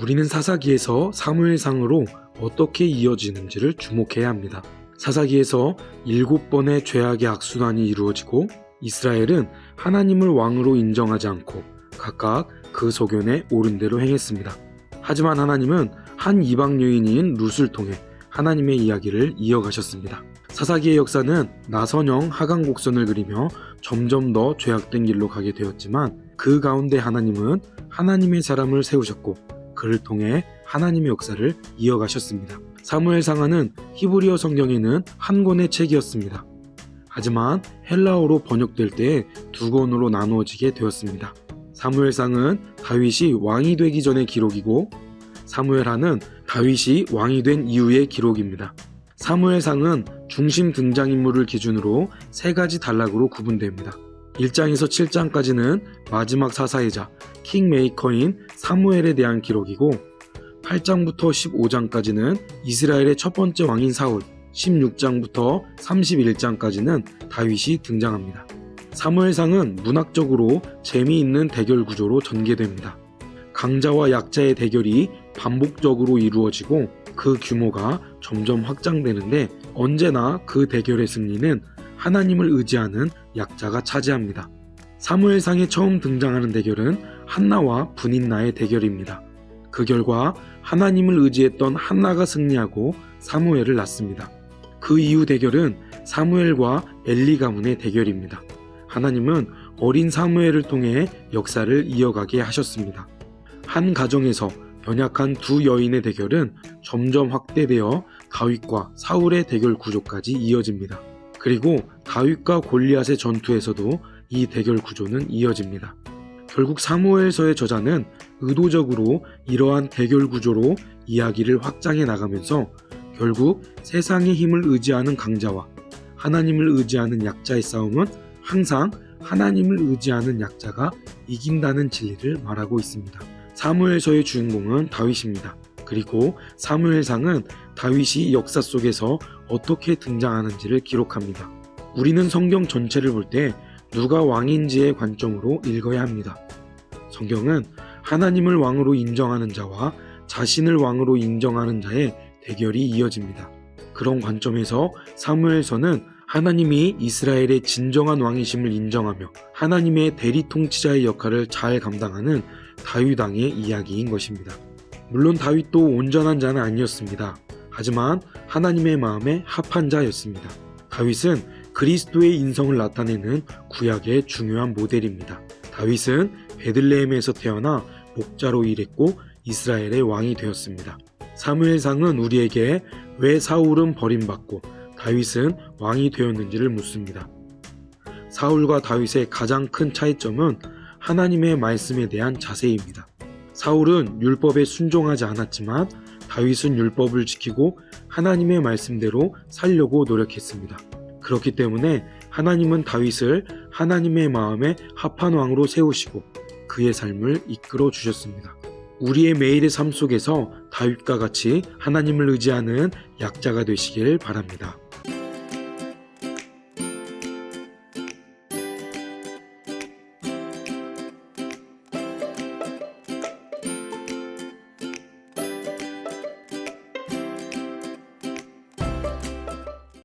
우리는 사사기에서 사무엘상으로 어떻게 이어지는지를 주목해야 합니다. 사사기에서 7번의 죄악의 악순환이 이루어지고 이스라엘은 하나님을 왕으로 인정하지 않고 각각 그 소견에 옳은 대로 행했습니다. 하지만 하나님은 한 이방 여인인 룻을 통해 하나님의 이야기를 이어가셨습니다. 사사기의 역사는 나선형 하강곡선을 그리며 점점 더 죄악된 길로 가게 되었지만 그 가운데 하나님은 하나님의 사람을 세우셨고 그를 통해 하나님의 역사를 이어가셨습니다. 사무엘상하는 히브리어 성경에는 한 권의 책이었습니다. 하지만 헬라어로 번역될 때 2권으로 나누어지게 되었습니다. 사무엘상은 다윗이 왕이 되기 전의 기록이고 사무엘하는 다윗이 왕이 된 이후의 기록입니다. 사무엘상은 중심 등장인물을 기준으로 3가지 단락으로 구분됩니다. 1장에서 7장까지는 마지막 사사이자 킹메이커인 사무엘에 대한 기록이고 8장부터 15장까지는 이스라엘의 첫 번째 왕인 사울, 16장부터 31장까지는 다윗이 등장합니다. 사무엘상은 문학적으로 재미있는 대결 구조로 전개됩니다. 강자와 약자의 대결이 반복적으로 이루어지고 그 규모가 점점 확장되는데 언제나 그 대결의 승리는 하나님을 의지하는 약자가 차지합니다. 사무엘상에 처음 등장하는 대결은 한나와 분인나의 대결입니다. 그 결과 하나님을 의지했던 한나가 승리하고 사무엘을 낳습니다. 그 이후 대결은 사무엘과 엘리 가문의 대결입니다. 하나님은 어린 사무엘을 통해 역사를 이어가게 하셨습니다. 한 가정에서 연약한 2 여인의 대결은 점점 확대되어 다윗과 사울의 대결 구조까지 이어집니다. 그리고 다윗과 골리앗의 전투에서도 이 대결 구조는 이어집니다. 결국 사무엘서의 저자는 의도적으로 이러한 대결 구조로 이야기를 확장해 나가면서 결국 세상의 힘을 의지하는 강자와 하나님을 의지하는 약자의 싸움은 항상 하나님을 의지하는 약자가 이긴다는 진리를 말하고 있습니다. 사무엘서의 주인공은 다윗입니다. 그리고 사무엘상은 다윗이 역사 속에서 어떻게 등장하는지를 기록합니다. 우리는 성경 전체를 볼 때 누가 왕인지의 관점으로 읽어야 합니다. 성경은 하나님을 왕으로 인정하는 자와 자신을 왕으로 인정하는 자의 대결이 이어집니다. 그런 관점에서 사무엘서는 하나님이 이스라엘의 진정한 왕이심을 인정하며 하나님의 대리 통치자의 역할을 잘 감당하는 다윗 왕의 이야기인 것입니다. 물론 다윗도 온전한 자는 아니었습니다. 하지만 하나님의 마음에 합한 자였습니다. 다윗은 그리스도의 인성을 나타내는 구약의 중요한 모델입니다. 다윗은 베들레헴에서 태어나 목자로 일했고 이스라엘의 왕이 되었습니다. 사무엘상은 우리에게 왜 사울은 버림받고 다윗은 왕이 되었는지를 묻습니다. 사울과 다윗의 가장 큰 차이점은 하나님의 말씀에 대한 자세입니다. 사울은 율법에 순종하지 않았지만 다윗은 율법을 지키고 하나님의 말씀대로 살려고 노력했습니다. 그렇기 때문에 하나님은 다윗을 하나님의 마음에 합한 왕으로 세우시고 그의 삶을 이끌어 주셨습니다. 우리의 매일의 삶 속에서 다윗과 같이 하나님을 의지하는 약자가 되시길 바랍니다.